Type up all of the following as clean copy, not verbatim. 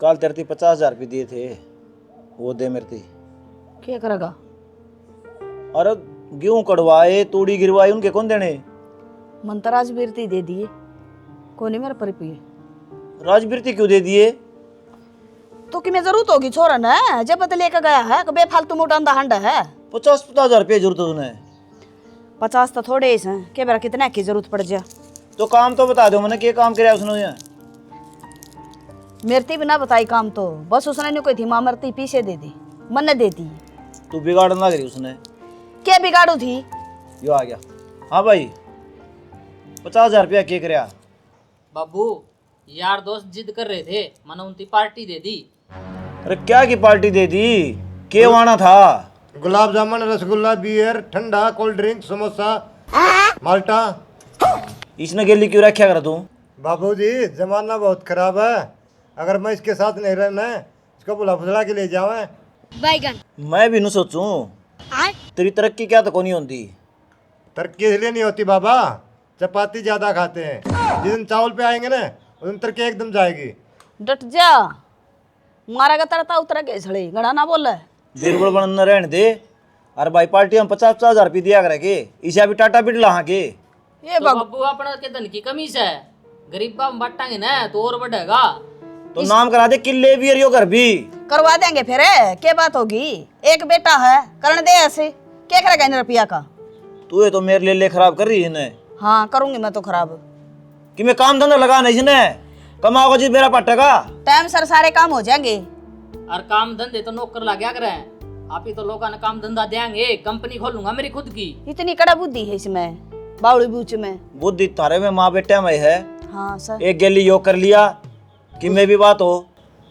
कल तेरे ती 50,000 रुपये दिए थे, वो दे मेरे ती। क्या करेगा? अरे गेहूं कड़वाए, तूड़ी गिरवाई, उनके कौन देने? मंतराज बिरती दे दिए, कोनी मेरे पर पिए। राजबीरती क्यों दे दिए? तो कि मैं जरूरत होगी छोरा ना, जब बत लेकर गया है कि बेफालतू मोटा हंडा है। 50,000 रुपये जरूरत है तुने? 50 तो थोड़े ही हैं, के बेरा कितना की जरूरत पड़ जा। तो काम तो बता दो मैंने, क्या काम कराया उसने यहाँ? मेरती भी ना बताई काम तो, बस उसने नहीं कोई थी माँ मरती पीछे दे दी, मन ने दे दी। तू बिगाड़ ना करी उसने? क्या बिगाड़ू थी? यो आ गया। हाँ भाई, 50,000 रुपया क्या कराया? बाबू यार दोस्त जिद कर रहे थे, मैंने उनकी पार्टी दे दी। अरे क्या की पार्टी दे दी? क्या वाना था? गुलाब जामुन, रसगुल्ला, बियर, ठंडा, कोल्ड ड्रिंक, समोसा, माल्टा। इसने गेली क्यों रखा कर तू? बाबूजी जमाना बहुत खराब है, अगर मैं इसके साथ नहीं रहना है इसको बुला फुसला के ले जावे। मैं भी न सोचूं, तेरी तरक्की क्या तो कोनी होती। तरक्की इसलिए नहीं होती बाबा, चपाती ज्यादा खाते हैं, जिस दिन चावल पे आएंगे ना उस दिन तरक्की एकदम जाएगी। डट जा, मारा का तरता उतरा के झड़े गड़ा ना बोल। बिरबल बन रहने दे। अरे भाई पार्टी हम 50,000 रुपये दिया करे के, इसे अभी टाटा बिट ला के। ये तो बाबू अपना के धन की कमी से गरीब का बांटांगे ना तो और बढ़ेगा। तो नाम करा दे किले भी और यो घर भी करवा देंगे फिर, क्या बात होगी? एक बेटा है, करने दे ऐसे, क्या करेगा इन रुपया का? तू ये तो मेरे लिए खराब कर रही है इन्हें। हाँ करूंगी मैं तो खराब। कि मैं काम धंधा लगा नहीं इसने, कमाओगे जी मेरा पटेगा। टाइम सर सारे काम हो जाएंगे। और काम धंधे तो नौकर ला क्या करें, आप ही तो लोगों ने काम धंधा देंगे, कंपनी खोलूंगा मेरी खुद की। इतनी कड़ा बुद्धि है इसमें, बावड़ी बूच में। बुद्धि थारे में माँ बेटे में है। हाँ सर। एक गेली योग कर लिया कि मैं भी बात हो।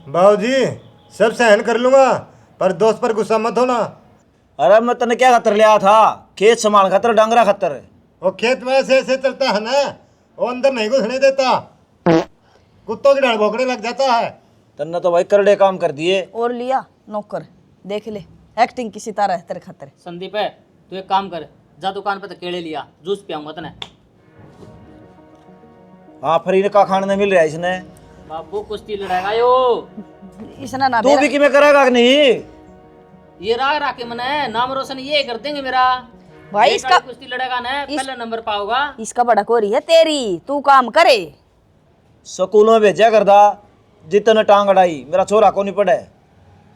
बाबूजी सब सहन कर लूंगा, पर दोस्त पर गुस्सा मत होना। अरे मैं तने क्या खतर लिया था? खेत संभाल खतर, डांगरा खतर। वो खेत में ऐसे ऐसे चलता है ना, वो अंदर नहीं घुसने देता, कुत्तों की डाल भोंकने लग जाता है। तन्ने तो भाई करड़े काम कर दिए। और लिया नौकर, देख ले एक्टिंग किसी तरह है तेरे खातिर। संदीप है, तू एक काम कर, जा दुकान पे तो केले लिया, जूस पियाऊंगा तने। हाँ फ्री का खाने मिल रहा है इसने। बाबू कुश्ती लड़ाएगा यो। इसने ना तू भी कि मैं करेगा कि नहीं? ये राग राके मने नाम रोशन ये कर देंगे मेरा। भाई ये इसका कुश्ती लड़ेगा ना पहला नंबर पाओगा। इसका बड़ा कोरी है तेरी, तू काम करे। स्कूल में भेजा करदा, जितने टांग अड़ाई मेरा छोरा को नहीं पड़े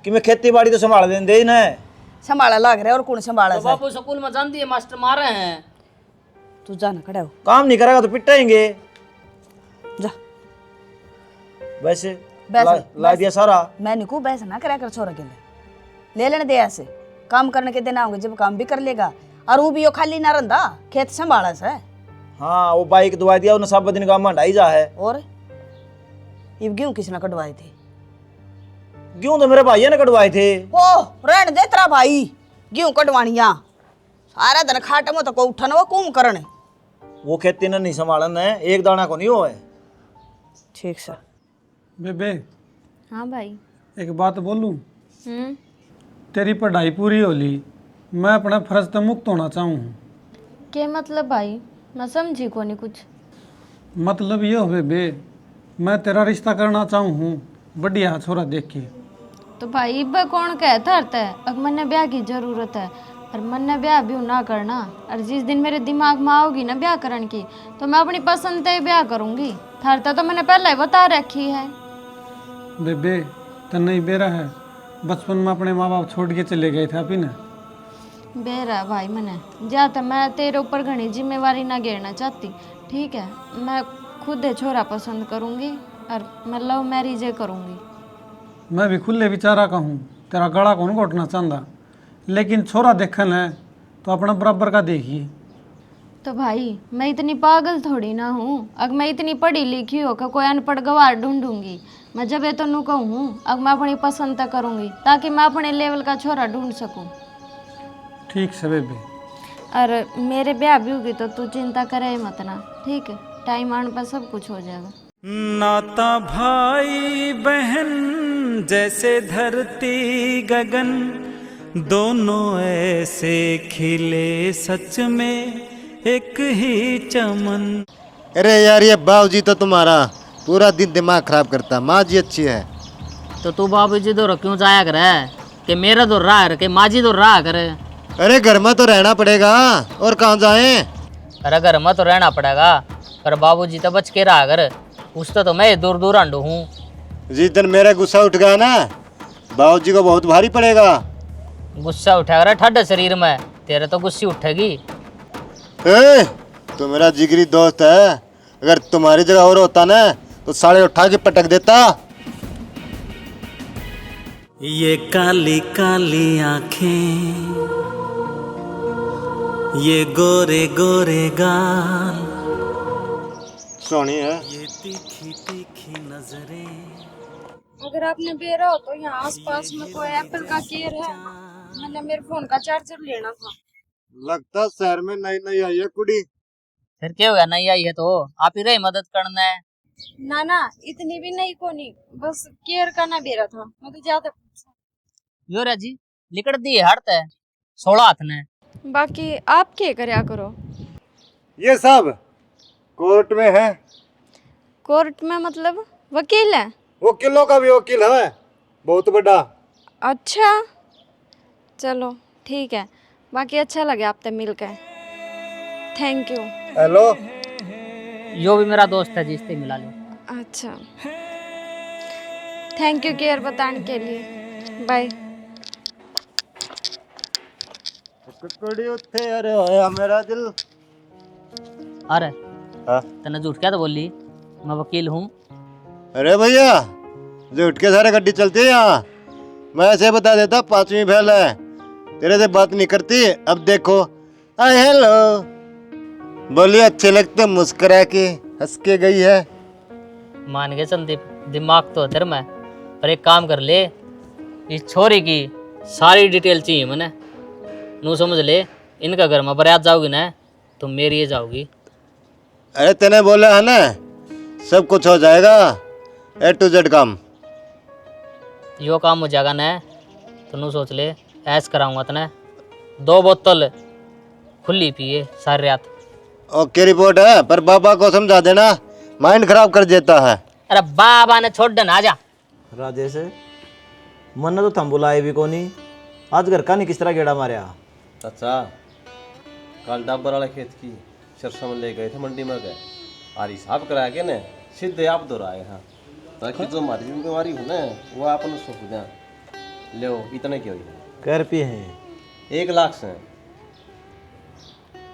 कि मैं खेती बाड़ी तो संभाल दें दे ना। संभाला लाग रहा है और कौन संभाला तो जाए? बाबू स्कूल में जानती है मास्टर मार रहे हैं। तू जाना खड़ा हो, काम नहीं करेगा तो पिटाएंगे। जा। वैसे वैसे- ला दिया सारा। मैं निकू बहस ना करा कर छोरा के लिए, ले लेने दे ऐसे। काम करने के दिन आओगे जब काम भी कर लेगा, और वो भी यो खाली ना रंदा, खेत संभाला से। हाँ वो बाइक दवा दिया उन्हें, सब दिन का मंडाई जा है। और ये गेहूं किसने कटवाए थे? गेहूं तो मेरे भाइयों ने कटवाए थे। ओ रहने दे तेरा भाई गेहूं कटवानिया, सारा दिन खाट में तो को उठन वो कुम करने। वो खेती ने नहीं संभालन है, एक दाना को नहीं हो है। ठीक सर। बेबे हाँ भाई। एक बात बोलूं? तेरी पढ़ाई पूरी होली, मैं अपने फर्ज से मुक्त होना चाहूँ। क्या मतलब भाई, मैं समझी को नहीं कुछ। मतलब ये हो बेबे, मैं तेरा रिश्ता करना चाहूँ, बढ़िया छोरा देख के। तो भाई इब कौन कहता है अब मन्ने ब्याह की जरूरत है, और मन्ने ब्याह भी ना करना। और जिस दिन मेरे दिमाग में आओगी ना ब्याह करने की, तो मैं अपनी पसंद से ब्याह करूँगी। थारता तो मैंने पहले ही बता रखी है। बेबे तो नहीं बेरा है, बचपन में अपने माँ बाप छोड़ के चले गए थे अभी ना। बेरा भाई मैंने जाता, मैं तेरे ऊपर घनी जिम्मेवारी ना घेरना चाहती। ठीक है, मैं खुद छोरा पसंद करूँगी और मैं लव मैरिज करूँगी। मैं भी खुले विचारा का हूँ, तेरा गला कौन घोटना चाहता, लेकिन छोरा देखन है तो अपना बराबर का देखिए। तो भाई मैं इतनी पागल थोड़ी ना हूँ, अब मैं इतनी पढ़ी लिखी हो कि कोई अनपढ़ गवार ढूंढूंगी। मैं जब ये तो नू कहूँ अब मैं अपनी पसंद तक करूँगी, ताकि मैं अपने लेवल का छोरा ढूंढ सकूँ। ठीक से बेबे। और मेरे ब्याह भी होगी तो तू चिंता करे मत ना, ठीक है? टाइम आने पर सब कुछ हो जाएगा। नाता भाई बहन जैसे धरती गगन, दोनों ऐसे खिले सच में एक ही चमन। अरे यार ये बाबूजी तो तुम्हारा पूरा दिन दिमाग खराब करता, माँ जी अच्छी है। तो तू बाबूजी दो क्यों जाया करे कि मेरा दो रहा है कि माजी दो रहा करे। अरे घर में तो रहना पड़ेगा, और कहाँ जाएं? अरे घर में तो रहना पड़ेगा, पर बाबूजी तो बच के रहा कर, उससे तो मैं दूर दूर अंडू हूँ। जिस दिन मेरा गुस्सा उठ गया ना, बाबूजी को बहुत भारी पड़ेगा। गुस्सा उठेगा ठंड शरीर में, तेरे तो गुस्सी उठेगी। ए, तो मेरा जिगरी दोस्त है, अगर तुम्हारी जगह और होता ना तो साले उठा के पटक देता। ये काली काली आंखें, ये गोरे गोरे गाल, सोनी है। ये तीखी तीखी नजरें। अगर आपने बेरा हो तो यहाँ आसपास में कोई एप्पल का केयर है? मैंने मेरे फोन का चार्जर लेना था। लगता शहर में नई नई आई है कुड़ी। फिर क्या होगा, नहीं आई है तो आप ही रही मदद करना है। ना ना, इतनी भी नहीं को नहीं, बस केयर करना बेरा था, मैं तो ज्यादा। यो रे जी लिकड़ दी हड़ता है 16 हाथ ने। बाकी आप क्या करया करो? ये सब कोर्ट में है। कोर्ट में मतलब वकील है? वकीलों का भी वकील है, बहुत बड़ा। अच्छा चलो ठीक है, बाकी अच्छा लगे आपसे मिलकर, थैंक यू। हेलो, यो भी मेरा दोस्त है जी, इससे मिला लो। अच्छा थैंक यू केयर बताने के लिए, बाय। कुड़ी उठे अरे होया मेरा दिल। अरे हाँ? तने झूठ क्या तो बोली, मैं वकील हूँ। अरे भैया, झूठ के सारे गड्डी चलती है यहाँ। मैं ऐसे बता देता 5वीं फेल है, तेरे से बात नहीं करती। अब देखो, हाय हेलो बोलिए, अच्छे लगते, मुस्कुरा के हंस के गई है। मान के संदीप, दिमाग तो तेरे में, पर एक काम कर ले, इस छोरी की सारी डिटेल चाहिए मैंने। नू समझ ले, इनका घर में बरात जाओगी ना तो मेरी ये जाओगी। अरे तेने बोला है ना, सब कुछ हो जाएगा, A to Z काम। यो काम हो जाएगा ना तो नू सोच ले, ऐस कराऊंगा तने 2 बोतल खुली पिए सारी रात। ओके रिपोर्ट है, पर बाबा को समझा देना, माइंड खराब कर देता है। अरे बाबा ने छोड़ देना, आजा। राजेश मन तो थम बुलाए भी कोनी, आज घर का नहीं किस तरह गेड़ा मारिया। चाचा कल डाबर वाले खेत की सरसों में ले गए थे, मंडी में गए और हिसाब करा के न सीधे आप दोहराए हाँ, ताकि जो हमारी जिम्मेवारी हो ना वो आप सौंप दें। ले इतने क्यों कह रुपये हैं? 1 लाख से।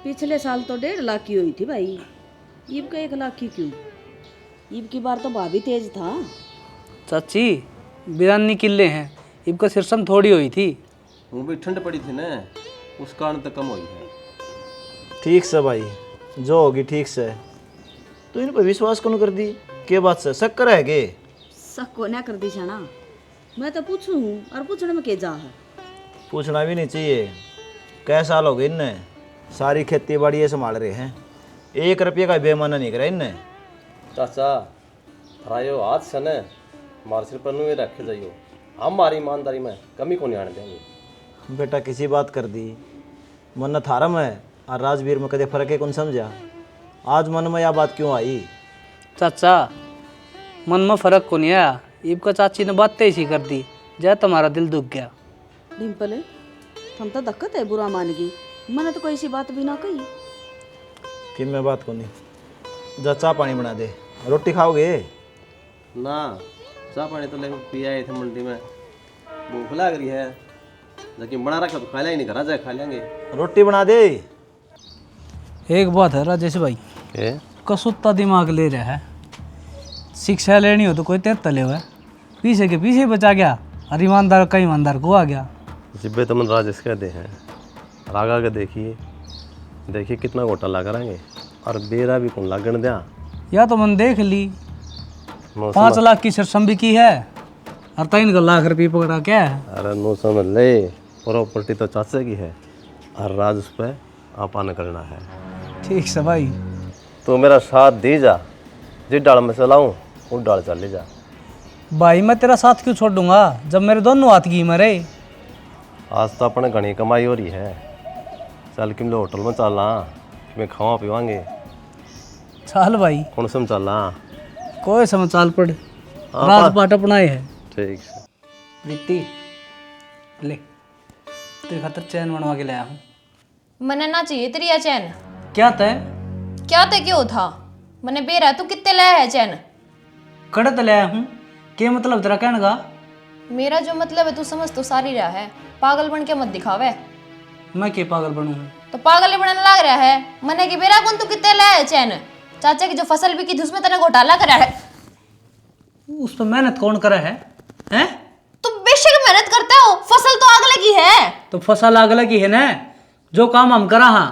पिछले साल तो 1.5 लाख की हुई थी भाई, ईब का 1 लाख की क्यों? ईब की बार तो भाभी तेज था। चाची 92 किले हैं, इनका सिरसम थोड़ी हुई थी। वो भी ठंड पड़ी थी ना, उस कारण तो कम हुई है। ठीक से भाई, जो होगी ठीक से। तो इन पर विश्वास कौन कर दी? के बात से शक कर है के? शक को ना कर दी छाना, मैं तो पूछू हूँ, और पूछने में के जा है? पूछना भी नहीं चाहिए। कै साल हो गए इनने, सारी खेती बाड़ी ये संभाल रहे हैं, 1 रुपये का बेमाना नहीं करा इनने। चाचा रायो हाथ से न हमारे सिर पर नुए रखे जाइयो, हम हमारी ईमानदारी में कमी को नहीं आने देंगे। बेटा किसी बात कर दी, मन थारम है और राजवीर में कदे फर्क है कौन समझा? आज मन में यह बात क्यों आई? चाचा मन में फर्क को नहीं आया, इबका चाची ने बात ऐसी कर दी, जय तुम्हारा दिल दुख गया। डिम्पल हम तो दक्कत है बुरा मान गई, मैंने तो कोई ऐसी बात भी ना कही। कि मैं बात को नहीं, जा चाय पानी बना दे, रोटी खाओगे? ना चाय पानी तो लेकर पी आए थे मंडी में, भूख लग रही है, लेकिन बना रखा तो खा लिया ही नहीं, घर जाए खा लेंगे। रोटी बना दे। एक बात है राजेश भाई, कसुत्ता दिमाग ले रहा है, शिक्षा लेनी हो तो कोई तेज तले हुआ है, पीछे के पीछे बचा गया और ईमानदार का ईमानदार को आ गया। जिब्बे तो मन राजेश कहते हैं, आगा के देखिए कितना घोटाला कराएंगे, और बेरा भी कौन लागण दिया। या तो मन देख ली 5 लाख की सिरसम भी की है और 3 लाख रुपये पकड़ा क्या है। अरे नो समझ ले, प्रॉपर्टी तो चाचे की है और राज उस पर आपान करना है। ठीक से भाई, तो मेरा साथ दी जा, जिस डाल में चलाऊं उस डाल चल ले जा। भाई मैं तेरा साथ क्यों छोड़ दूंगा जब मेरे दोनों हाथ की मरे। आज तो अपने घनी कमाई हो रही है, चल किमले होटल में चलना, मैं खावा पीवांगे। चल भाई, कौन से में चलना? कोई समय चाल पड़, रात पाट अपनाए है। ठीक है। प्रीति ले तेरे खातर चैन बनवा के लाया हूँ। मने ना चाहिए तेरी यह चैन। क्या तय क्या ते क्यों था? मने बेरा तू कितने लाया है चैन? कड़त लाया हूँ। क्या मतलब तेरा कहने का? मेरा जो मतलब है तू समझ तो सारी रहा है, पागल बन के मत दिखावे। मैं क्या पागल बनूँ? तो पागल ही बनने लग रहा है। मने की बेरा कौन तू कितने लाया है चैन? चाचा की जो फसल भी की थी उसमें तने घोटाला करा है। उस पर मेहनत कौन करे है? हैं? तू बेशक मेहनत करता हो, फसल तो अगले की है। तो फसल अगले की है ना। जो काम हम करा हाँ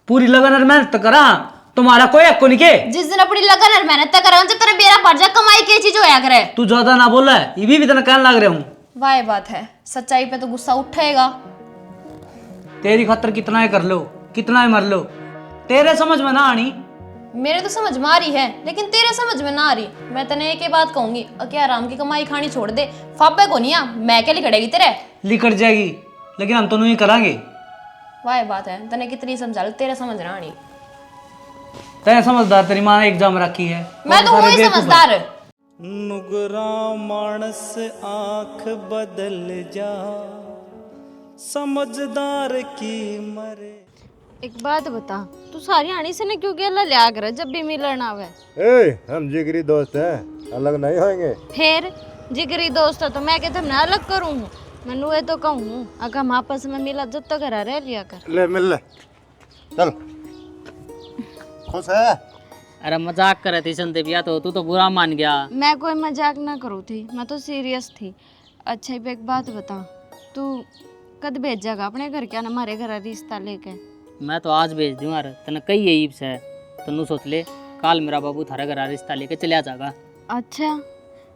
पूरी लगन और मेहनत करा हाँ, तुम्हारा कोई हक नहीं के। जिस दिन अपनी लगन और मेहनत करा जब तेरे बेरा पड़ जा कमाई की चीज होया करे। तू ज्यादा ना बोला है, ये भी तना कहने लग रहा हूँ। वाह बात है, सच्चाई पे तो गुस्सा उठेगा। तेरी खातर कितना ही कर लो, कितना ही मर लो, तेरे समझ में ना आनी। मेरे तो समझ में आ रही है लेकिन तेरे समझ में ना आ रही। मैं तने एक ही बात कहूंगी, क्या आराम की कमाई खानी छोड़ दे। फापे को नहीं आ, मैं क्या लिखड़ेगी तेरे? लिखट जाएगी लेकिन हम तो नहीं करांगे। वाह बात है, तने कितनी समझा लो तेरे समझ ना आनी। तय समझदार तेरी माँ ने एग्जाम रखी है। मैं तो वही समझदार। नुगरा मानस आंख बदल जा, समझदार की मरे। एक बात बता, तू सारी आनी से ने क्यों गेला लिया कर जब भी मिलन आवे? हम जिगरी दोस्त हैं, अलग नहीं होंगे। फिर जिगरी दोस्त है तो मैं कहते मैं अलग करूँ? मैं तो कहूँ अगर हम आपस में मिला जब तक घर रह लिया कर। ले मिल ले, चल। खुश है? अरे मजाक कर रही थी संदीप, या तो तू तो बुरा मान गया। मैं कोई मजाक ना करूँ थी, मैं तो सीरियस थी। अच्छा एक बात बता, तू कद भेजेगा अपने घर क्या ना हमारे घर रिश्ता लेके? मैं तो आज भेज दूँ यार, तने कही यही से तो नू सोच ले काल मेरा बाबू थारा घर रिश्ता लेके चले जाएगा। अच्छा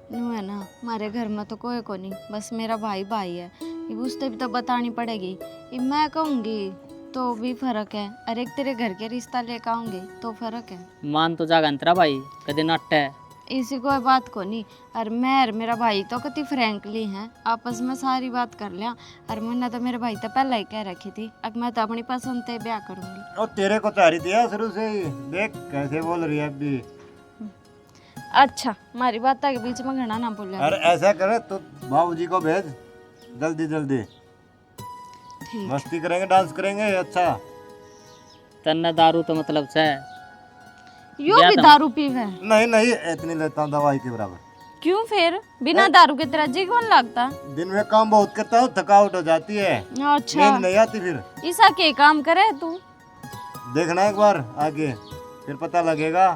नू है ना, हमारे घर में तो कोई को नहीं, बस मेरा भाई है। ये उससे भी तो बतानी पड़ेगी। ये मैं कहूँगी तो भी फर्क है, अरे एक तेरे घर के रिश्ता लेकर आऊँगी तो फर्क है। मान तो जागा अंतरा भाई, कदे नट है इसी कोई बात को नहीं। और मैं और मेरा भाई तो कति फ्रैंकली हैं, आपस में सारी बात कर लिया। और मैंने तो मेरे भाई तो पहले ही कह रखी थी अब मैं तो अपनी पसंद से ब्याह करूँगी। और तेरे को चाह रही थी यार शुरू से ही, देख कैसे बोल रही है अभी। अच्छा हमारी बात के बीच में घना ना बोले। अरे ऐसा करे तो बाबूजी को भेज जल्दी जल्दी, ठीक। मस्ती करेंगे, डांस करेंगे। अच्छा तन्ने दारू तो मतलब से यो भी दारू पीवे? नहीं नहीं, इतनी लेता हूँ दवाई के बराबर। क्यों फिर बिना दारू के तेरा जी कौन लगता? दिन में काम बहुत करता हूँ, थकावट हो जाती है, अच्छा नींद नहीं आती। फिर ऐसा के काम करे तू? देखना एक बार आगे, फिर पता लगेगा।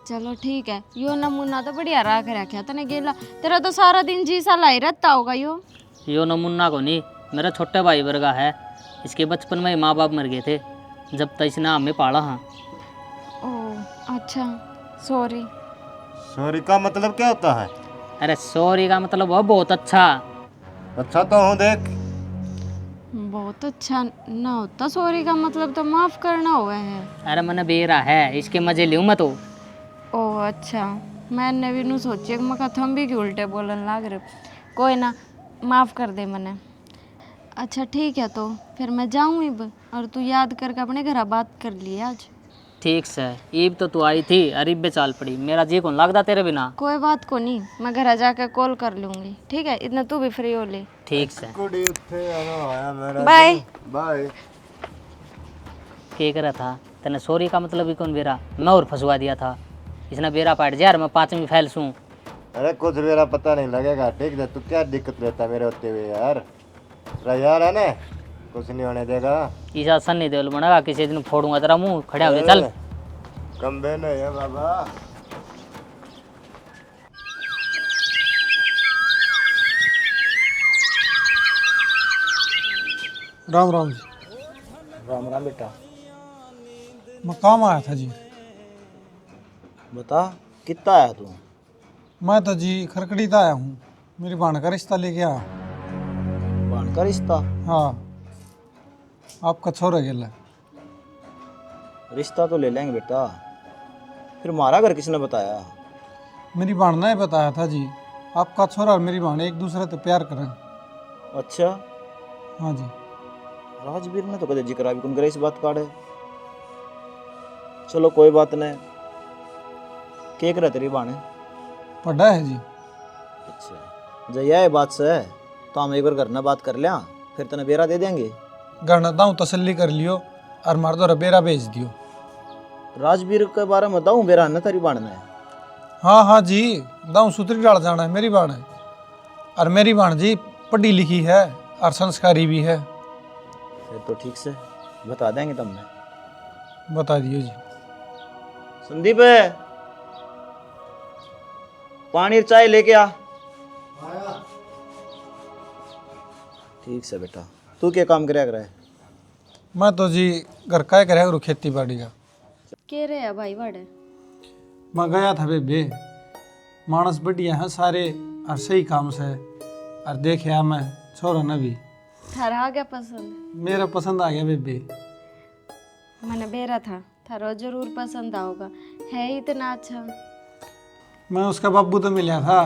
चलो ठीक है, यो नमूना तो बढ़िया रख रखा तने गेला। तेरा तो सारा दिन जी सा लाई रहता होगा यो नमूना को नहीं, मेरा छोटा भाई वर्गा है। इसके बचपन में ही माँ बाप मर गए थे, जब तक इसने हमें पाला। हाँ ओह अच्छा, सॉरी। सॉरी का मतलब क्या होता है? अरे सॉरी का मतलब वो बहुत अच्छा। अच्छा तो हूँ, देख। बहुत अच्छा ना होता, सॉरी का मतलब तो माफ करना हुआ है। अरे मैंने बेरा है, इसके मजे लूँ मैं तो। ओह अच्छा, मैंने भी नू सोची मैं थम भी क्यों उल्टे बोलन लाग रहे। कोई ना, माफ़ कर दे मैंने। अच्छा ठीक है, तो फिर मैं जाऊँ अब, और तू याद करके अपने घर बात कर लिया आज। ठीक से, ईब तो तू आई थी, अरीब बे चाल पड़ी, मेरा जी कौन लगता तेरे बिना। कोई बात को नहीं, मैं घर जाकर कॉल कर लूँगी। ठीक है, इतना तू भी फ्री हो ले। ठीक से, बाय बाय। क्या करा था तने? सॉरी का मतलब ही कौन बेरा, मैं और फंसवा दिया था। इसने बेरा पाट जा, मैं 5वीं फैल सूँ। अरे कुछ मेरा पता नहीं लगेगा, ठीक है? तू क्या दिक्कत रहता है मेरे होते हुए यार? यार है ना, कुछ नहीं होने देगा। ईसा सन्नी देवल बनेगा, किसी दिन फोड़ूंगा तेरा मुंह। खड़ा हो जा, चल। कम बे नहीं है बाबा। राम राम जी। राम राम बेटा। मैं काम आया था जी। बता कितना आया तू? मैं तो जी खरकड़ी से आया हूँ, मेरी बहन का रिश्ता लेके आया। बहन का रिश्ता? हाँ, आपका छोरा गेला। रिश्ता तो ले लेंगे बेटा, फिर हमारा घर किसने बताया? मेरी बहन ने बताया था जी, आपका छोरा और मेरी बहन एक दूसरे से प्यार करें। अच्छा, हाँ जी। राजवीर ने तो कदे जिक्र भी कौन करे इस बात का। चलो कोई बात नहीं। क्या करे तेरी बहन? पढ़ा है जी। अच्छा, जब यह बात से तो हम एक बार घर ना बात कर लिया, फिर तने बेरा दे देंगे। गणना दाऊँ तसल्ली कर लियो और मार दो बेरा भेज दियो। राजवीर के बारे में बताऊं, बेरा न तेरी बाण में। हाँ हाँ जी, दाऊँ सूत्री डाल जाना है मेरी बाण है। और मेरी बाण जी पढ़ी लिखी है और संस्कारी भी है। फिर तो ठीक से बता देंगे तुमने। बता दियो जी। संदीप पानी और चाय लेके आ। ठीक से बेटा, तू क्या काम कराया करे? मैं तो जी घर का करे करूँ खेती बाड़ी का। के रे है भाई बड़े? मैं गया था बेबे, मानस बढ़िया है सारे और सही काम से। और देखिया मैं छोरा न भी थारा आ गया पसंद? मेरा पसंद आ गया बेबे। मैंने बेरा था थारो जरूर पसंद आओगा, है इतना अच्छा। मैं उसका बाबू तो मिला था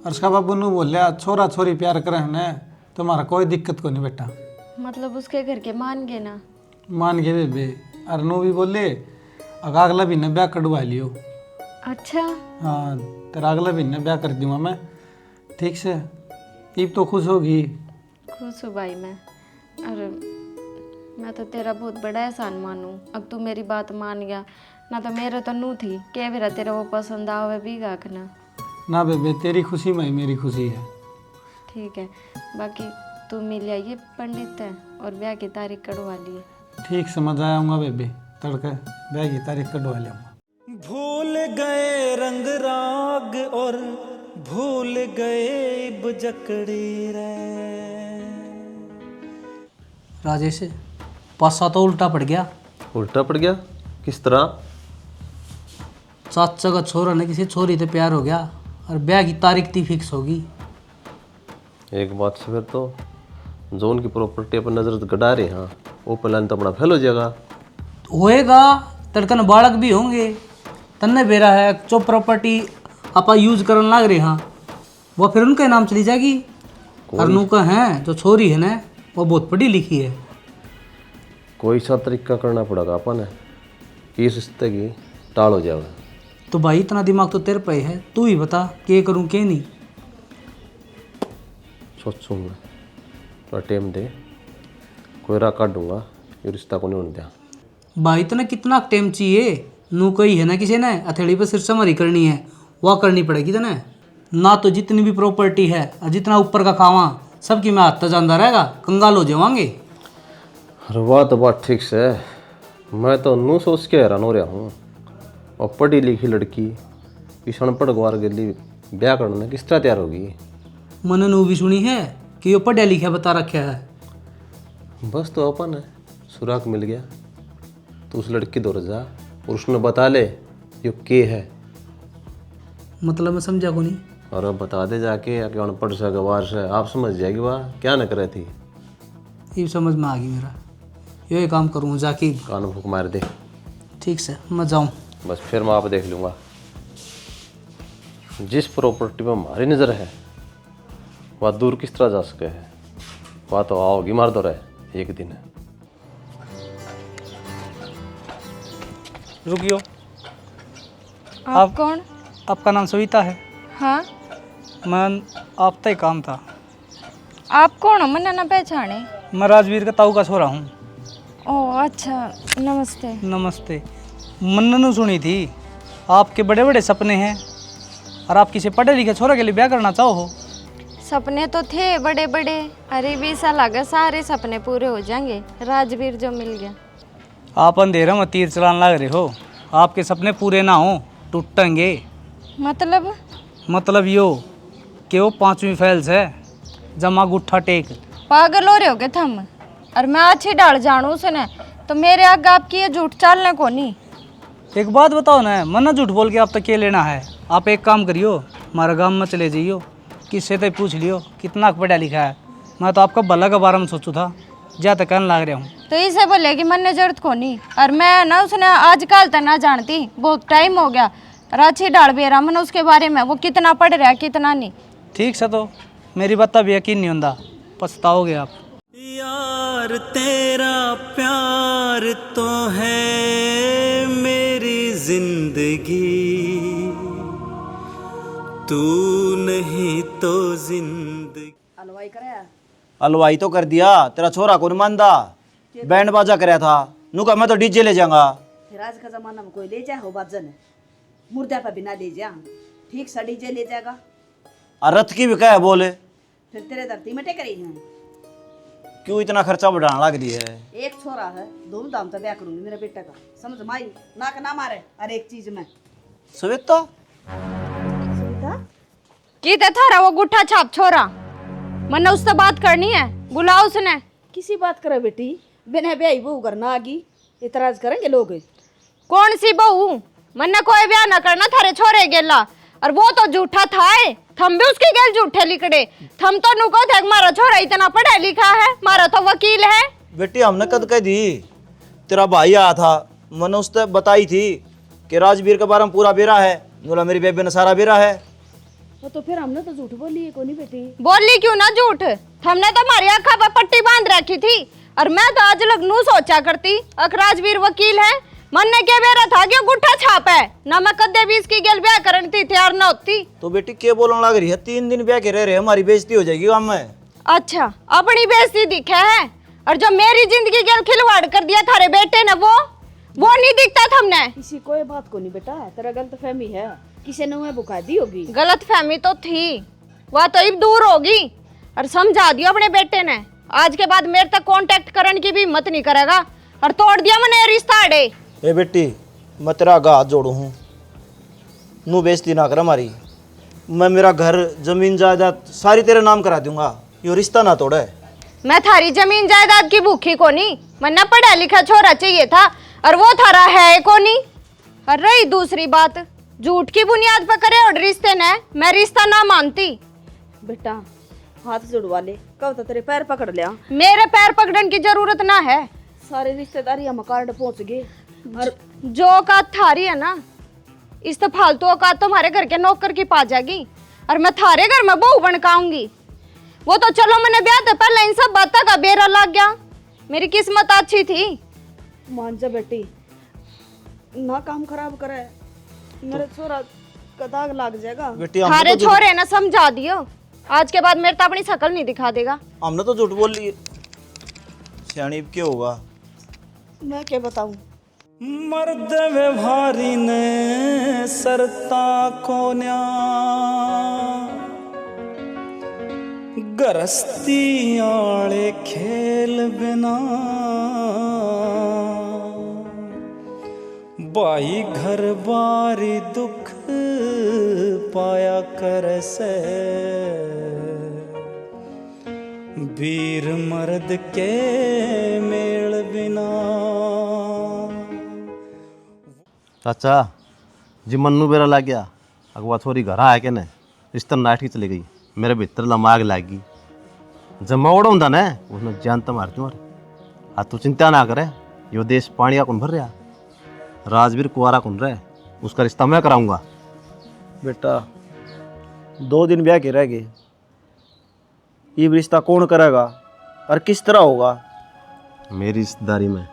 और उसका बाबू ने बोलिया छोरा छोरी प्यार करे ने तुम्हारा कोई दिक्कत को नहीं बेटा। मतलब उसके घर के मान गए ना? मान गए बेबे। और नो भी बोले अगला महीने ब्याह कटवा लियो। अच्छा। हाँ तेरा अगला महीने ब्याह कर दूंगा मैं। ठीक से ईब तो खुश होगी। खुश हूँ भाई मैं। और मैं तो तेरा बहुत बड़ा एहसान मानूँ, अब तू मेरी बात मान गया ना। तो मेरे तो नू थी के मेरा तेरा वो पसंद आवे भी गाखना ना बेबे, तेरी खुशी में ही मेरी खुशी है। ठीक है, बाकी तू मिल आइए पंडित है और ब्याह की तारीख कटवा लिए। ठीक समझ आऊँगा बेबे, तड़के ब्याह की तारीख कटवा लूँगा। भूल गए रंग राग और भूल गए बजकड़ी रे। राजेश पासा तो उल्टा पड़ गया। उल्टा पड़ गया? किस तरह? चाचा का छोरा ने किसी छोरी से प्यार हो गया और ब्याह की तारीख थी फिक्स होगी। एक बात से फिर तो जो उनकी प्रॉपर्टी पर नजर गड़ा रहे, हाँ वो प्लान तो अपना फेल हो जाएगा। होएगा, तड़कन बालक भी होंगे। तन्ने बेरा है जो प्रॉपर्टी आपा यूज करने लग रहे हाँ वो फिर उनके नाम चली जाएगी। और नू का है जो छोरी है ना वो बहुत पढ़ी लिखी है। कोई सा तरीका करना पड़ेगा अपन कि इस रिश्ते की टाल हो जाएगा। तो भाई इतना दिमाग तो तेरे पे है, तू ही बता क्या करूँ क्या नहीं। सोचूंगा थोड़ा टाइम दे, कोई राह काट दूंगा, ये रिश्ता को नहीं होने दिया। भाई इतना कितना टाइम चाहिए? नू कही है ना किसी ने हथेली पे सिर समारी करनी है, वह करनी पड़ेगी तना ना। तो जितनी भी प्रॉपर्टी है और जितना ऊपर का खावा सबकी मैं हाथ जानदा रहेगा, कंगाल हो जावांगे। अरे वाह, तो बात ठीक से है। मैं तो नू सोच के हैरान हो रहा हूँ, और पढ़ी लिखी लड़की किसी अनपढ़ गवार के लिए ब्याह करने किस तरह तैयार होगी? मैंने नू भी सुनी है कि ये पढ़ा लिखा बता रखा है। बस तो अपन है, सुराग मिल गया। तो उस लड़की दौड़ जा और उसने बता ले यो के है। मतलब मैं समझा को नहीं। और अब बता दे जाके या कि अनपढ़ से गवार से, आप समझ जाएगी वाह क्या न करे थी। ये समझ में आ गई मेरा, ये काम करूँ जाके कान भूख मार दे। ठीक से मैं जाऊँ। बस फिर मैं आप देख लूँगा। जिस प्रॉपर्टी पर हमारी नज़र है वह दूर किस तरह जा सके है, वह तो आओगी मार दो रहे एक दिन। रुकियो। आप कौन? आपका नाम सविता है? हाँ। मैं आपका ही काम था। आप कौन हो? मैंने ना पहचाने। मैं राजवीर का ताऊ का छोरा हूँ। ओह अच्छा, नमस्ते। नमस्ते। मन्नू सुनी थी आपके बड़े बड़े सपने हैं और आप किसी पढ़े लिखे छोरा के लिए ब्याह करना चाहो हो। सपने तो थे बड़े बड़े, अरे 20 साल लगा सारे सपने पूरे हो जाएंगे। राजवीर जो मिल गया। आप अंधेरे में तीर चलाने लग रहे हो, आपके सपने पूरे ना हो टूटेंगे। मतलब यो कि वो 5वीं फेल से जमा गुट्ठा टेक। पागल हो रहे हो क्या थम? और मैं अच्छी डाल जानू उसने तो मेरे आगे आपकी ये झूठ चालने को नहीं। एक बात बताओ ना, मन्ना झूठ बोल के आप तक क्या लेना है? आप एक काम करियो, हमारा गांव में चले जाइयो, किससे तो पूछ लियो कितना पढ़ा लिखा है। मैं तो आपका भला के बारे में सोचू था, जा तक कहने लग रहा हूँ। तो इसे बोले कि मन जरूरत को नहीं। और मैं ना उसने आजकल तक ना जानती, बहुत टाइम हो गया। राची डाल भी रहा मैंने उसके बारे में, वो कितना पढ़ रहा है कितना नहीं। ठीक से तो मेरी बात अब यकीन नहीं होता, पछताओगे आप। यार तेरा प्यार तो है मेरी जिंदगी, तू नहीं तो जिंदगी हलवाई कराया हलवाई तो कर दिया, तेरा छोरा को नहीं मानता। बैंड बाजा कराया था, नू कहा मैं तो डीजे ले जाऊंगा। फिर आज का जमाना में कोई ले जाए हो बाजन है, मुर्दा पर बिना ले जा, ठीक सा डीजे ले जाएगा। और रथ की भी क्या है बोले, फिर तेरे धरती में टेकरी हैं। क्यों इतना खर्चा बढ़ाने लग रही है? एक छोरा है, धूमधाम तो ब्याह करूंगी मेरे बेटे का, समझ माई नाक ना मारे हर एक चीज में। श्वेता की ते थारा वो गुट्ठा छाप छोरा, मन्ने उससे बात करनी है, बुलाओ उसने। किसी बात करे बेटी, बिना ब्याही बहू करना आगी, इतराज करेंगे लोग। कौन सी बहू, मन्ने कोई ब्याह ना करना थारे छोरे गेला, और वो तो झूठा था है, थम भी उसके गेल झूठे लिखड़े। थम तो नुको थे मारा छोरा इतना पढ़ा लिखा है, मारा तो वकील है। बेटी हमने कद कह दी, तेरा भाई आया था, मैंने उससे बताई थी कि राजवीर के बारे में पूरा बेरा है, बोला मेरी बेबे ने सारा बेरा है। तो फिर हमने तो झूठ बोली है कोनी बेटी। बोली क्यों ना झूठ, हमने तो हमारी आँखा पर पट्टी बांध रखी थी, और मैं तो आज लगनू सोचा करती अक राजवीर वकील है, मन ने क्या बेरा था कि गुट्ठा छाप है ना, मैं कदे भी इसकी गेल ब्याह करने थी तैयार न होती। तो बेटी क्या बोलने लग रही है, 3 दिन ब्याह के रह रहे, हमारी बेइज्जती हो जाएगी गाँव में। अच्छा अपनी बेइज्जती दिखे है, और जो मेरी जिंदगी गेल खिलवाड़ कर दिया थारे बेटे ने वो नहीं दिखता था हमने। किसी कोई बात को नहीं बेटा, तेरा गलत फहमी है, किसी ने मुझे बुखा दी होगी। गलत फहमी तो थी, वह तो अब दूर होगी, और समझा दियो अपने बेटे ने, आज के बाद मेरे तक कांटेक्ट करने की भी हिम्मत नहीं करेगा, और तोड़ दिया मैंने रिश्ता अड़े। ए बेटी मैं तेरा आगा हाथ जोड़ू हूँ, नू बेइज्जती ना कर हमारी, मैं मेरा घर जमीन जायदाद सारी तेरे नाम करा दूंगा, यो रिश्ता ना तोड़े। मैं थारी जमीन जायदाद की भूखी को नहीं, मन्ना पढ़ा लिखा छोरा चाहिए था, और वो थारा है को नहीं। और रही दूसरी बात, झूठ की बुनियाद पर करे और रिश्ते ने, मैं रिश्ता ना मानती। बेटा हाथ जुड़वा ले, कब तो तेरे पैर पकड़ लिया। मेरे पैर पकड़ने की जरूरत ना है, सारी रिश्तेदारी हम कार्ड पहुंच गए। और जो औकात थारी है ना, इस तो फालतू औकात तुम्हारे घर के नौकर की पा जाएगी, और मैं थारे घर में बहू बन काऊंगी। वो तो चलो मैंने ब्याह से पहले इन सब बातों का बेरा लग गया, मेरी किस्मत अच्छी थी। मान जा बेटी, ना काम खराब करे, मेरे छोरा का दाग लग जाएगा। बेटी थारे छोरे ना समझा दियो, आज के बाद मेरे तो अपनी शकल नहीं दिखा देगा। हमने तो झूठ बोल ली, सियाणी क्या होगा। मैं क्या बताऊं, मर्द व्यवहारी ने सरता कोन्या, गरस्ती आले खेल बिना, बाई घर बारी दुख पाया कर से, वीर मर्द के मेल बिना। चाचा जी मन्नू बेरा लग गया, अगवा छोरी घर आया के ने रिश्ता नाट की चली गई, मेरे भीतर लमाग लग गई, जमावड़ा होंदा ना उसने जान तो मारती मारे। आ तू चिंता ना करे, यो देश पानी का कौन भर रहा, राजवीर कुआरा कौन रहा, उसका रिश्ता मैं कराऊंगा। बेटा 2 दिन ब्याह के रह गए, ये रिश्ता कौन करेगा और किस तरह होगा? मेरी रिश्तेदारी में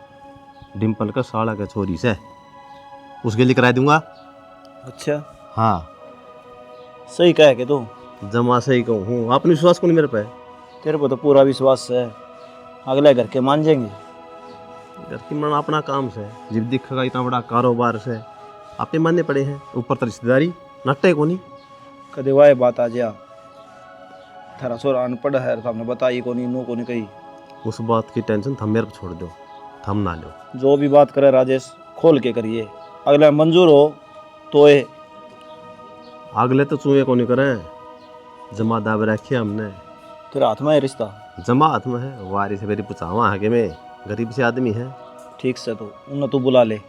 डिम्पल का साला का छोरी से उसके लिए करा दूंगा। अच्छा हाँ सही कह के तू, जमा सही कहूँ हूँ, आपने विश्वास कौन मेरे पे? तेरे को तो पूरा विश्वास है, अगले घर के मान जाएंगे। घर की मन अपना काम से, जब दिखेगा इतना बड़ा कारोबार से आपने मानने पड़े हैं, ऊपर तो रिश्तेदारी नट्टे को नहीं। कदे वाह बात आ जा, थारा छोरा अनपढ़ है, तो हमने बताई को नहीं, नो को नहीं कही। उस बात की टेंशन थम मेरे पर छोड़ दो, थम ना लो। जो भी बात करे राजेश खोल के करिए, अगला मंजूर हो तो ये अगले तो चूहे को नहीं करें, जमा दाब रखे हमने, तेरे हाथ में है रिश्ता। जमा हाथ में है, वारी से मेरी पुछावा है कि मैं गरीब से आदमी है। ठीक से तो उन्हें तू बुला ले,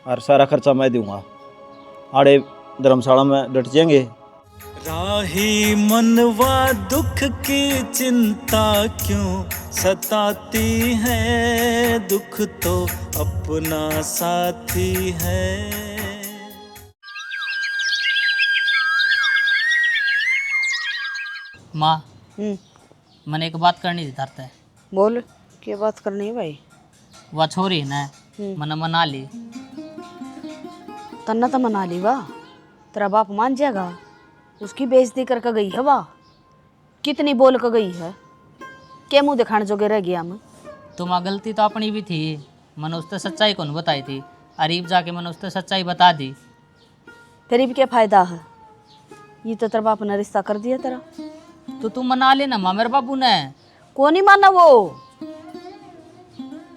और सारा खर्चा मैं दूंगा, आड़े धर्मशाला में डट जाएंगे। राही मनवा दुख की चिंता क्यों सताती है, दुख तो अपना साथी है। माँ मैंने एक बात करनी थी तारते। बोल क्या बात करनी है भाई? वह छोरी ना मैंने मना ली। तन्ना तो मना ली वाह, तेरा बाप मान जाएगा, उसकी बेइज्जती करके गई है वाह। कितनी बोल के गई है, के मुंह दिखाने जोगे रह गया मैं। तुम्हारी गलती तो अपनी भी थी, मैंने उससे सच्चाई कौन बताई थी, अरीब जाके मैंने उससे सच्चाई बता दी। तेरी भी क्या फायदा है, ये तो तेरा बाप ने रिश्ता कर दिया तेरा। तो तू मना लेना माँ मेरे बाबू ने। कौन ही माना वो,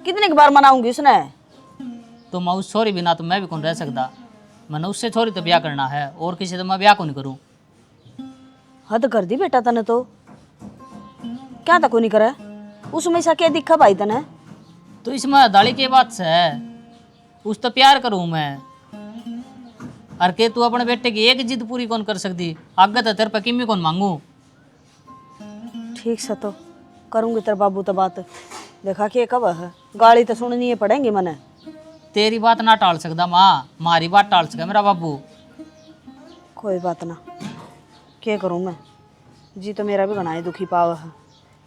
कितने की बार मनाऊंगी उसने। तो मैं उस छोरी बिना तो मैं भी कौन रह सकता, मैंने उससे छोरी तो ब्याह करना है, और किसी तो मैं ब्याह कौन करूँ। हद कर दी बेटा तने तो, क्या तक नहीं करे उसमें सा क्या दिखा भाई तने। तो इसमें दाड़ी की बात से है, उस तो प्यार करूँ मैं, और के तू अपने बेटे की एक जिद पूरी कौन कर सकती, आगे तो तेरे पे किमी कौन मांगू। ठीक से तो करूंगी तेरे बाबू तो बात, देखा कि कब है, गाली तो सुननी है पड़ेंगी मने। तेरी बात ना टाल सकता माँ, मारी बात टाल सके मेरा बाबू। कोई बात ना, क्या करूं मैं, जी तो मेरा भी घना दुखी पाव है,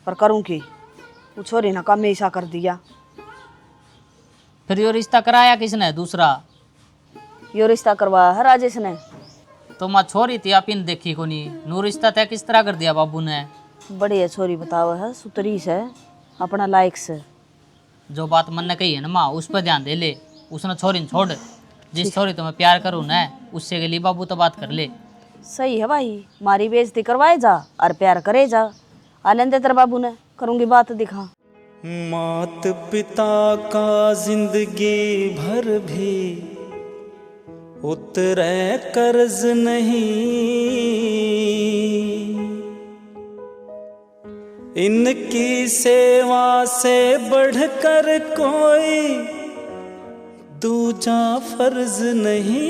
पर करूं की, वो छोरी ना काम ऐसा कर दिया। फिर यो रिश्ता कराया किसने दूसरा। यो रिश्ता करवाया है राजेश ने। तो माँ छोरी थी आप इन देखी को नहीं, नू रिश्ता तय किस तरह कर दिया बाबू ने। बढ़िया छोरी बतावा है, सुतरी से अपना लायक से। जो बात मन ने कही है ना माँ, उस पर ध्यान दे ले, उसने छोरी न छोड़, जिस छोरी तो मैं प्यार करूँ ना उससे के लिए बाबू तो बात कर ले। सही है भाई, मारी बेइज्जती करवाए जा और प्यार करे जा। आनंद तेरे बाबू ने, करूंगी बात दिखा। मात पिता का जिंदगी भर भी उतरे कर्ज नहीं, इनकी सेवा से बढ़कर कोई दूजा फर्ज नहीं।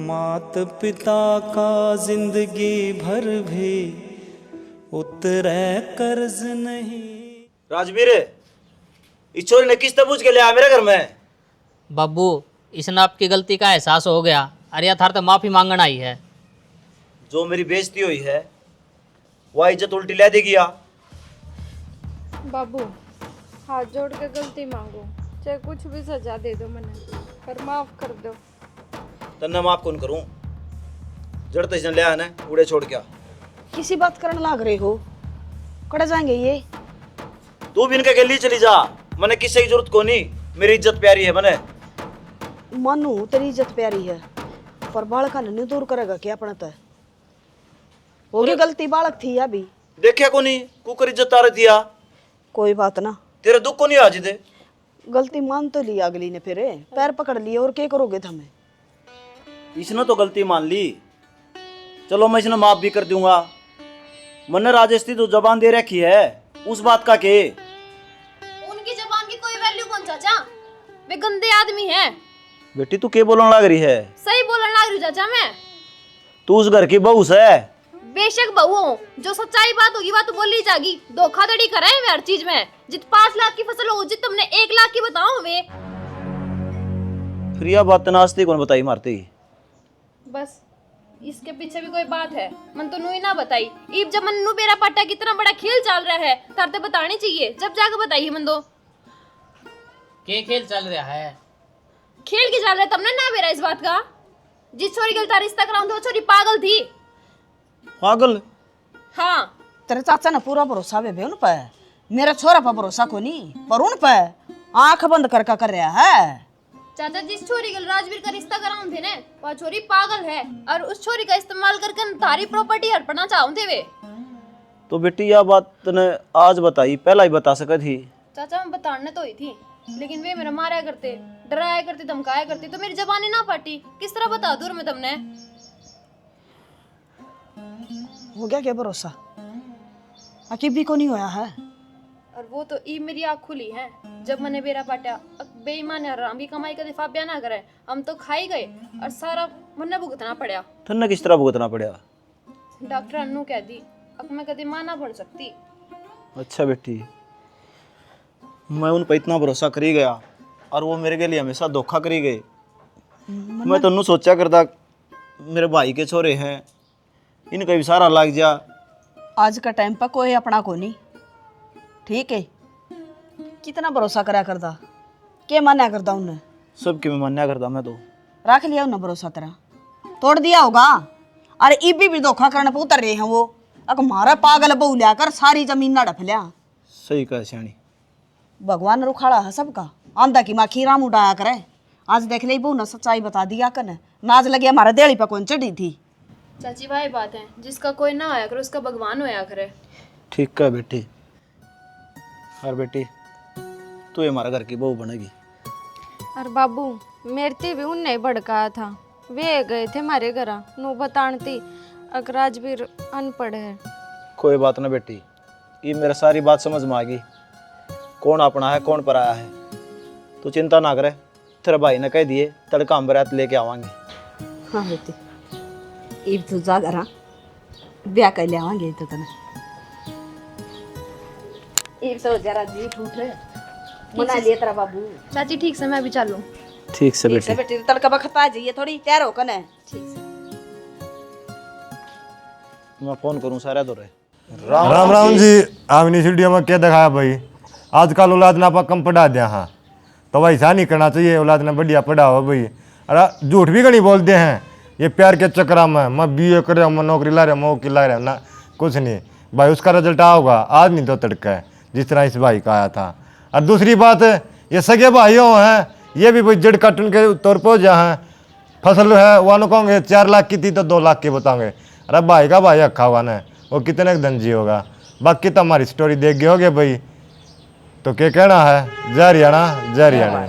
मात पिता का जिंदगी भर भी उतरे कर्ज नहीं। राजवीर, इस चोरी ने किस तरह पूछ के लिया मेरे घर में। बाबू इसने आपकी गलती का एहसास हो गया, अरे यार थार तो माफी मांगना ही है। जो मेरी बेइज्जती हुई है वह इज्जत उल्टी ले देगी या। बाबू हाथ जोड़ के गलती मांगो, चाहे कुछ भी सजा दे दो मने, पर माफ कर दो। तन्ने माफ कौन करूं, जड़ तो इसने लिया है उड़े छोड़ क्या। किसी बात करने लाग रहे हो, कड़े जाएंगे ये। तू भी इनके गली चली जा, मैंने किसी की जरूरत को नहीं, मेरी इज्जत प्यारी है मैंने। मानू तेरी इज्जत प्यारी है, पर बालका ने दूर करेगा क्या अपना तय। होगी गलती, बालक थी अभी। देखिया को नहीं कुकर इज्जत तार दिया। कोई बात ना, तेरे दुख को नहीं आज दे। गलती मान तो लिया अगली ने, फिर पैर पकड़ लिए और क्या करोगे हमें। इसने तो गलती मान ली, चलो मैं इसने माफ भी कर दूंगा। मैंने राजेश थी तो जबान दे रखी है, उस बात का के। उनकी जबान की कोई वैल्यू कौन चाचा, वे गंदे आदमी हैं। बेटी तू के बोलने लग रही है। सही बोलने लग रही हूँ चाचा मैं। तू उस घर की बहू है। बेशक बहू हूँ, जो सच्चाई बात होगी बात तो बोली जाएगी। धोखाधड़ी कराए वे हर चीज में, जित 5 लाख की फसल हो जित तुमने 1 लाख की बताओ वे। फिर यह बात नास्ती कौन बताई मारती। बस इसके पीछे भी कोई बात है, मन तो नू ना बताई। ईब जब मन नू बेरा पाटा कितना बड़ा खेल चल रहा है, तार तो बतानी चाहिए, जब जाकर बताइए मन दो। के खेल चल रहा है, खेल की चल रहा है तुमने ना बेरा इस बात का। जिस छोरी के रिश्ता कराऊं तो वो छोरी पागल थी। पागल? हाँ तेरे चाचा ने पूरा भरोसा वे उन पे, मेरा छोरा पर भरोसा को नहीं, पर उन पे आंख बंद करके कर रहा है। चाचा जिस छोरी के राजवीर का रिश्ता कराऊं थे ने, वह छोरी पागल है और उस छोरी का इस्तेमाल करके तारी प्रॉपर्टी हड़पना चाहते वे। तो बेटी यह बात तने आज बताई, पहला ही बता सका थी। चाचा मैं बताने तो ही थी, लेकिन वे मेरा मारा करते, डराया करते, धमकाया करते, तो मेरी जबानी ना पाटी। किस तरह बता दूर मैं तुमने। हो गया क्या भरोसा, अकीब भी को नहीं होया है। और वो तो ई मेरी आँख खुली है जब मैंने बेरा पाटा। बेईमान है, राम की कमाई का दिफा ब्याह ना करे, हम तो खाई गए और सारा मन्ने भुगतना पड़ा। तन्ने किस तरह भुगतना पड़ा। डॉक्टर अन्नू कह दी अब मैं कभी मां ना बन सकती। अच्छा बेटी, मैं उन पर इतना भरोसा करी गया और वो मेरे के लिए हमेशा धोखा करी गए। मैं तो सोचा करता मेरे भाई के छोरे हैं, इनका भी सारा लग जा। आज का टाइम पर कोई अपना को नहीं, ठीक है। कितना भरोसा करा करता, के मान्या करता उन्हें। सबके मैं मान्या करता, मैं तो रख लिया उन्हें भरोसा तेरा, तोड़ दिया होगा। अरे इबी भी धोखा करने पे उतर रहे हैं वो। अक मारा पागल बहू लियाकर सारी जमीन ना डफ लिया। सही कहा सियाणी। भगवान रुखाड़ा है सबका, आंधा की माँ खीराम उड़ाया करे। आज देख ले बहू ने सच्चाई बता दिया कन, नाज लगे हमारे देड़ी पे कौन चढ़ी थी। चाची भाई बात है, जिसका कोई ना होया करे उसका भगवान होया करे। ठीक कहा बेटी। और बेटी तू ही हमारा घर की बहू बनेगी। और बाबू मेरे ते भी उनने भड़काया था, वे गए थे हमारे घर नो बतानती। अगर राजवीर अनपढ़ है। कोई बात ना बेटी, ये मेरा सारी बात समझ में आ गई, कौन अपना है कौन पराया है। तू चिंता ना करे, तेरे भाई ने कह दिए तड़का हम बारात लेके आवांगे। हाँ बेटी, इब तू जा घर ब्याह कर ले आवांगे तो तने। इब तो जरा जी ठूठ मना लिए तेरा बाबू। चाची ठीक से मैं भी चलूं। ठीक से बेटी। बेटी तड़का बखत आ जाइए, थोड़ी तैयार हो कने। ठीक से। मैं फोन करूं सारे दो रे। राम राम जी। आपने इस वीडियो में क्या दिखाया भाई, आजकल औलाद ना कम पढ़ा दिया। हाँ तो भाई ऐसा नहीं करना चाहिए, औलाद ने बढ़िया पढ़ा हो भाई। अरे झूठ भी कहीं बोलते हैं ये प्यार के चक्कर में, मैं BA कर रहा हूँ, मैं नौकरी ला रहा हूँ, मैं वकील ला रहा हूँ ना, कुछ नहीं भाई। उसका रिजल्ट आओगा आज नहीं तो तड़का है, जिस तरह इस भाई का आया था। और दूसरी बात ये सगे भाइयों हैं, ये भी भाई जड़ काटन के तौर पर जा हैं। फसल है वो कहोगे 4 लाख की थी तो 2 लाख की बताओगे। अरे भाई का भाई अखा हुआ ना, वो कितने धनजी होगा। बाकी तो हमारी स्टोरी देख गए होगे भाई, तो क्या कहना है। जय हरियाणा जय हरियाणा।